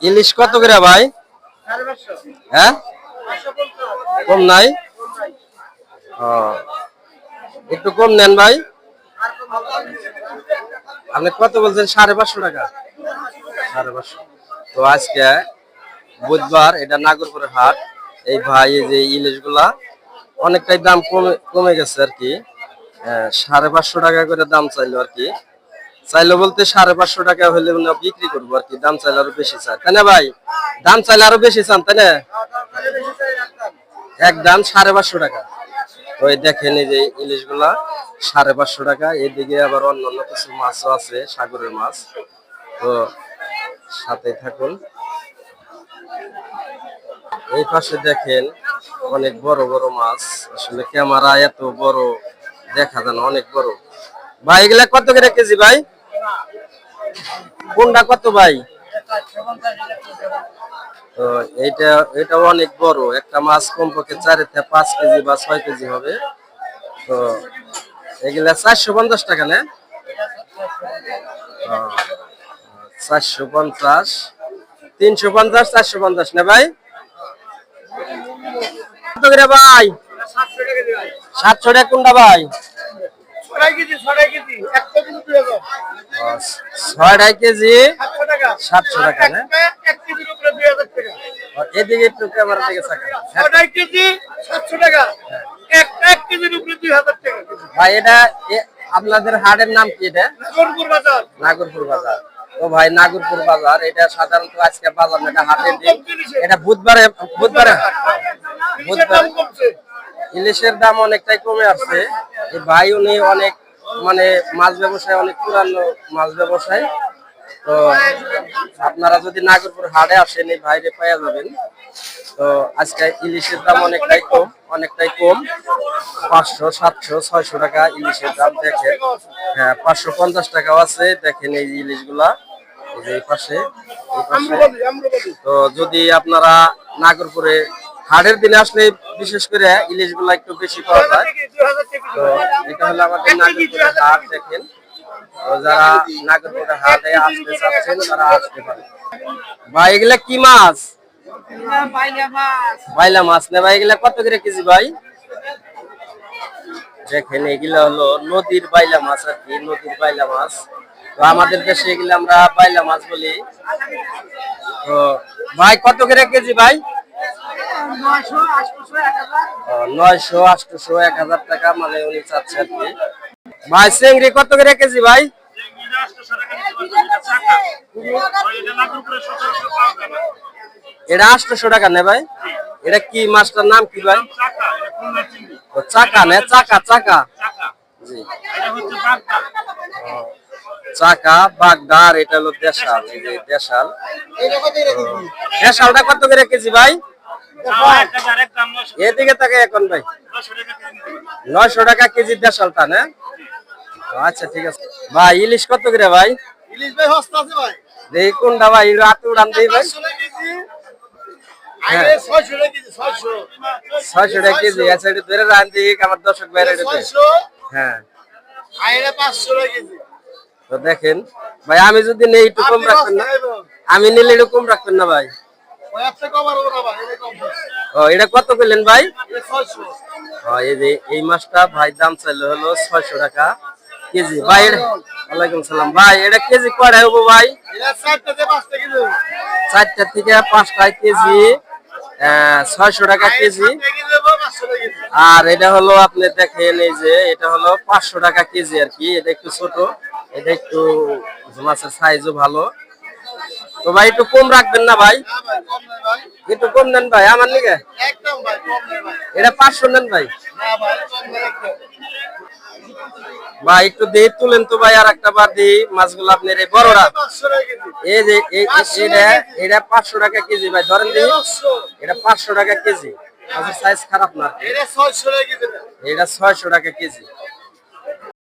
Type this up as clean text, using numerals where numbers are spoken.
ইলিশ কত করে ভাই? হ্যাঁ, কম নাই? একটু কম নেন ভাই। আপনি কত বলছেন? 550 টাকা। 550। তো আজকে বুধবার, এটা নাগরপুরের হাট। এই ভাই এই যে ইলিশ গুলা অনেকটাই দাম কমে গেছে আর কি। 550 টাকা করে দাম চাইলো আর কি। চাইলো বলতে 550 টাকা হলে বিক্রি করবো আর কি। দাম চাইলে আরো বেশি চাই, তাই না ভাই? দাম চাইলে আরো বেশি চান, তাই না? একদম 550 টাকা। তো এই দেখেন এই যে ইলিশ গুলা 550 টাকা। এদিকে আবার অন্যান্য কিছু মাছও আছে, সাগরের মাছ। তো সাথে থাকুন। এই পাশে দেখেন অনেক বড় বড় মাছ। আসলে ক্যামেরা এত বড় দেখা যায় না, অনেক বড়। ভাই এগুলা কত করে কেজি ভাই? কোনটা কত ভাই? তো এটাও অনেক বড় একটা মাছ, কমপক্ষে 4 থেকে 5 কেজি বা 6 কেজি হবে। তো এগুলা 450 টাকা না? 450, 350, 450 না ভাই? কত করে ভাই? 700 টাকা কোনটা ভাই? 6.5 কেজি 700 টাকা না? এদিকে একটু ক্যামেরা দিকে ভাই। এটা আপনাদের হাটের নাম কি? এটা নাগরপুর বাজার। তো ভাই নাগরপুর বাজার, এটা সাধারণত আজকে বাজার না, এটা হাটের দিন। এটা বুধবারে বুধবারে বুধবার ইলিশের দাম অনেকটাই কমে আসছে। এই ভাই উনি অনেক মানে মাছ ব্যবসায়, অনেক পুরানো মাছ ব্যবসায়। তো আপনারা যদি নাগরপুর হাটে আসেন এই ভাইরে পাওয়া যাবেন। তো আজকে ইলিশের দাম অনেকটাই কম, অনেকটাই কম। 500, 700, 600 টাকা ইলিশের দাম দেখেন। হ্যাঁ, 550 টাকাও আছে। দেখেন এই ইলিশ গুলা এই পাশে। তো যদি আপনারা নাগরপুরে হাটের দিনে আসলে বিশেষ করে ইলিশ গুলা একটু বেশি পাওয়া যায়। তো এটা হলো আমাদের নাগরপুরের হাট। দেখেন, তো যারা নাগরপুরের হাটে আসতে চাচ্ছেন তারা আসতে পারে। ভাই এগুলা কি মাছ? বাইলা মাছ না ভাই? এগুলা কত করে কেজি ভাই? দেখেন এগুলা হলো নদীর বাইলা মাছ আর কি, নদীর বাইলা মাছ। তো আমাদের দেশে এগুলা আমরা বাইলা মাছ বলি। তো ভাই কত করে কেজি ভাই? 900, 800, 1000 টাকা মানে উনি চাচ্ছে আর কি। ভাই চিংড়ি কত করে কেজি ভাই? এটা 800 টাকা নে ভাই? এটা কি মাছটার নাম কি ভাই? চাকা না? চাকা চাকা। জি, চাকা বাগদার। এটা হলো দেশাল। এই যে দেশাল। দেশালটা কত করে কেজি ভাই? এদিকে তাকে এখন ভাই 900 টাকা কেজি দেশালটা না? আচ্ছা ঠিক আছে ভাই। ইলিশ কত করে ভাই? ইলিশ ভাই সস্তা আছে ভাই। দেখি কোনটা ভাই? রাতে উড়ান দেই ভাই। 600 টাকা কেজি। আচ্ছা এটা ধরে রান দিই আমার দর্শক ভাইরা। হ্যাঁ, আইরা 500 টাকা কেজি। তো দেখেন ভাই, আমি যদি নেই একটু কম রাখবেন না? আমি নিলে একটু কম রাখবেন না ভাই? ও এটা কত পেলেন ভাই? এই যে এই মাছটা ভাই দাম চাইলে হলো 600 টাকা কেজি ভাই। ওয়ালাইকুম সালাম ভাই। এটা কেজি কয়টা হবো ভাই? 4টা থেকে 5টা কেজি। 600 টাকা কেজি। আর এটা হলো আপনি দেখেন এই যে এটা হলো 500 টাকা কেজি আর কি। এটা একটু ছোট, এটা একটু মাছের সাইজও ভালো। তো ভাই একটু কম রাখবেন না ভাই? একটু কম নেন ভাই আমার লিগে। এটা 500 নেন ভাই। ভাই একটু দিয়ে তুলেন তো ভাই, আর একটা বার দিই মাছগুলো আপনার এই বড়রা। এই যে এটা 500 টাকা কেজি ভাই, ধরেন দিই। এটা 500 টাকা কেজি। মাছের সাইজ খারাপ না। এটা 600 টাকা কেজি।